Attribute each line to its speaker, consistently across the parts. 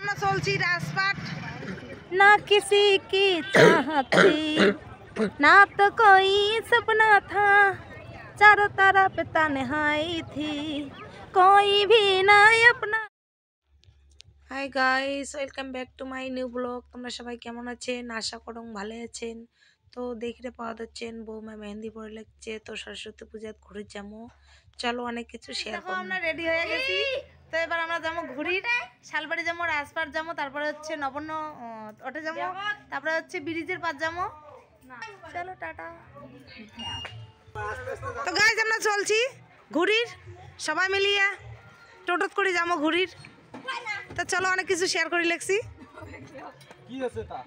Speaker 1: আমরা চলছি রাজপাট না किसी की चाहती ना तो कोई सपना था चारों तरफ तन्हाई थी कोई भी ना अपना। Hi guys, welcome back to my new blog. তোমরা সবাই কেমন আছেন? আশা করো ভালো আছেন। তো দেখতে পাওয়া যাচ্ছেন বৌমা মেহেন্দি পরে লাগছে, তো সরস্বতী পূজাত ঘুরে যাবো। চলো অনেক কিছু শেয়ার করবো। আমরা রেডি হয়ে গেছি, তো এবার আমরা যাবো ঘুরি, শালবাড়ি যাবো, রাজপাট যাবো, তারপরে হচ্ছে নবান্ন ওটে যাবো, তারপরে হচ্ছে ব্রিজের পাশ যাবো। চলো টাটা। তো গাইস আমরা চলছি ঘুরির, সবাই মিলিয়ে টোটোত করে যাবো ঘুরির। তো চলো অনেক কিছু শেয়ার করে লেখছি।
Speaker 2: কি আছে তা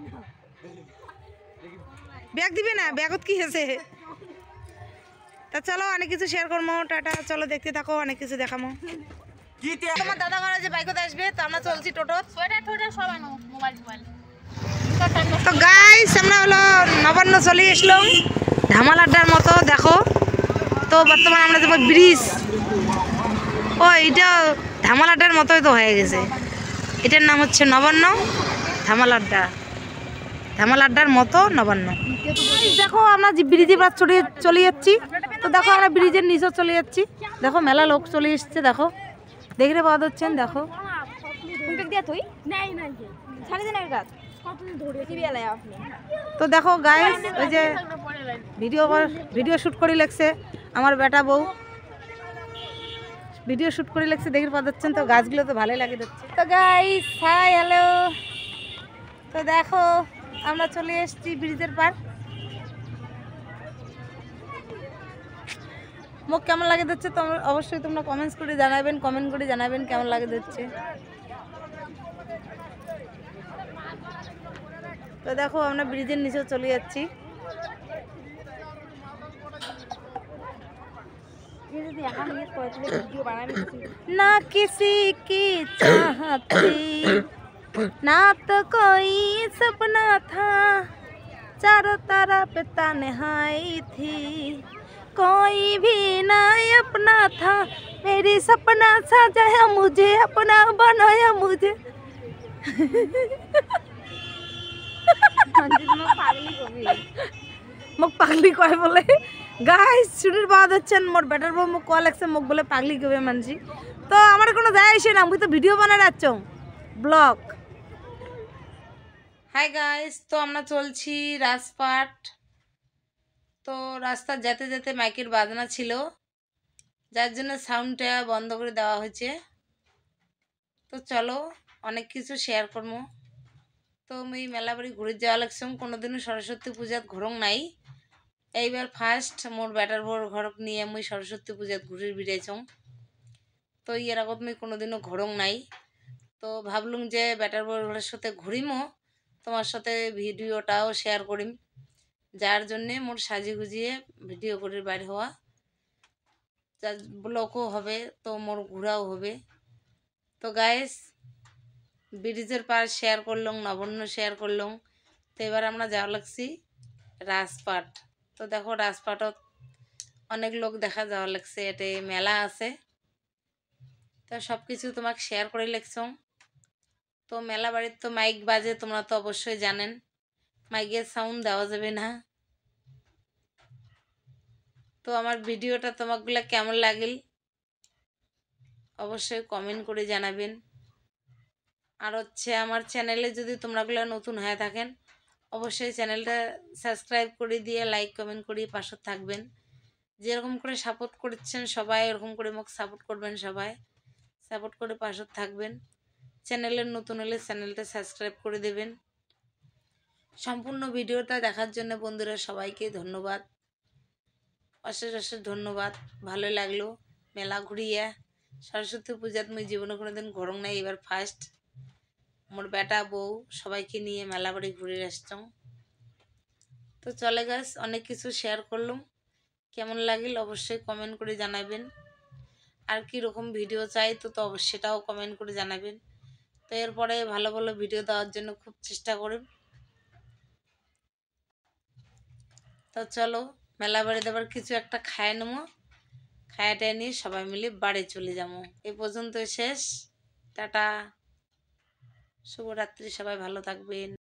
Speaker 1: ব্যাগ দিবে না, ব্যাগত কি আছে? তা চলো অনেক কিছু শেয়ার করবো, টাটা। চলো দেখতে থাকো, অনেক কিছু দেখাবো।
Speaker 2: কি তে
Speaker 1: তোমার দাদা ঘরে যে বাইকতে আসবে, তো আমরা চলছি টোটো। তো গাইস আমরা হলো নবান্ন চলে আসলাম ধামাল আড্ডার মতো, দেখো। তো বর্তমানে আমরা যাবো ব্রিজ। ও এটা ধামাল আড্ডার মতোই তো হয়ে গেছে। এটার নাম হচ্ছে নবান্ন ধামাল আড্ডা, ধামাল আড্ডার মতো নবান্ন। দেখো আমরা ব্রিজের পাশ চলে যাচ্ছি। তো দেখো আমরা ব্রিজের নিচে চলে যাচ্ছি। দেখো মেলা লোক চলে এসছে, দেখো দেখতে পাওয়া যাচ্ছেন। দেখো তো দেখো গাইস, ওই যে ভিডিও শুট করে লেগছে আমার বেটা বউ, ভিডিও শুট করে লেগছে, দেখতে পাওয়া যাচ্ছেন। তো গাছগুলো তো ভালোই লাগে দেখছে। তো গাইস হাই হ্যালো, তো দেখো আমরা চলে এসেছি ব্রিজের পার। মুখ কেমন লাগে দিচ্ছে তো অবশ্যই তোমরা কমেন্টস করে জানাবেন, কমেন্ট করে জানাবেন কেমন লাগে দিচ্ছে। তো দেখো আমরা ব্রিজের নিচেও চলে যাচ্ছি। না किसी की चाहती ना तो कोई सपना था चारों तरफ तन्हाई थी कोई भी ना अपना था मेरी सपना सजाया मुझे अपना बनाया मुझे। মুখ পাগলি কয় বলে গাইস, শুনির বাদ হচ্ছেন মোর বেটার বউ মুখ কল লাগছে, মুখ বলে পাগলি কবে মানছি। তো আমার কোনো যায় আসে না, আমি তো ভিডিও বানায় যাচ্ছ ব্লগ। হাই গাইস, তো আমরা চলছি রাজপাট। তো রাস্তা যেতে যেতে মাইকের বাজনা ছিল, যার জন্য সাউন্ডটা বন্ধ করে দেওয়া হয়েছে। তো চলো অনেক কিছু শেয়ার করবো। তো আমি মেলা বাড়ি ঘুরে যাওয়া লাগছে, কোনোদিনও সরস্বতী পূজাত ঘরং নাই, এইবার ফার্স্ট মোর বেটার বউর ঘরক নিয়ে আমি সরস্বতী পূজাত ঘুরে বেড়াইছ। তো এর আগত আমি কোনোদিনও ঘরং নাই, তো ভাবলুম যে বেটার বউর ঘরের সাথে ঘুরিমো, তোমার সাথে ভিডিওটাও শেয়ার করিম, যার জন্যে মোর সাজি গুজিয়ে ভিডিও করে বাইর হওয়া, যা ব্লগও হবে তো মোর ঘোরাও হবে। তো গাইস ব্রিজের পার শেয়ার করলাম, নবান্ন শেয়ার করলাম। তো এবার আমরা যাওয়া লাগছি রাজপাট। তো দেখো রাজপাটত অনেক লোক দেখা যাওয়া লাগছে, এতে মেলা আছে। তো সব কিছু তোমাকে শেয়ার করে লাগছ। তো মেলা বাড়ির তো মাইক বাজে, তোমরা তো অবশ্যই জানেন, মাইকের সাউন্ড দেওয়া যাবে না। তো আমার ভিডিওটা তোমাকগুলো কেমন লাগিল অবশ্যই কমেন্ট করে জানাবেন। আর হচ্ছে আমার চ্যানেলে যদি তোমরাগুলো নতুন হয়ে থাকেন, অবশ্যই চ্যানেলটা সাবস্ক্রাইব করে দিয়ে লাইক কমেন্ট করে পাশে থাকবেন। যেরকম করে সাপোর্ট করছেন সবাই, এরকম করে মোক সাপোর্ট করবেন, সবাই সাপোর্ট করে পাশে থাকবেন। চ্যানেলের নতুন হলে চ্যানেলটা সাবস্ক্রাইব করে দেবেন। সম্পূর্ণ ভিডিওটা দেখার জন্য বন্ধুরা সবাইকে ধন্যবাদ, অশেষ অশেষ ধন্যবাদ। ভালো লাগলো মেলা ঘুরিয়ে। সরস্বতী পূজাত মুই জীবনে কোনোদিন ঘরং নাই, এবার ফার্স্ট মোর বেটা বউ সবাইকে নিয়ে মেলা বাড়ি ঘুরে আসতাম। তো চলে গাছ অনেক কিছু শেয়ার করলাম, কেমন লাগিল অবশ্যই কমেন্ট করে জানাবেন। আর কি রকম ভিডিও চাই তো সেটাও কমেন্ট করে জানাবেন। তো এরপরে ভালো ভালো ভিডিও দেওয়ার জন্য খুব চেষ্টা করব। তো চলো মেলা বাড়িতে আবার কিছু একটা খায় নেবো, খায়াটায় নিয়ে সবাই মিলে বাড়ি চলে যাবো। এই পর্যন্ত শেষ, টাটা। শুভরাত্রি, সবাই ভালো থাকবেন।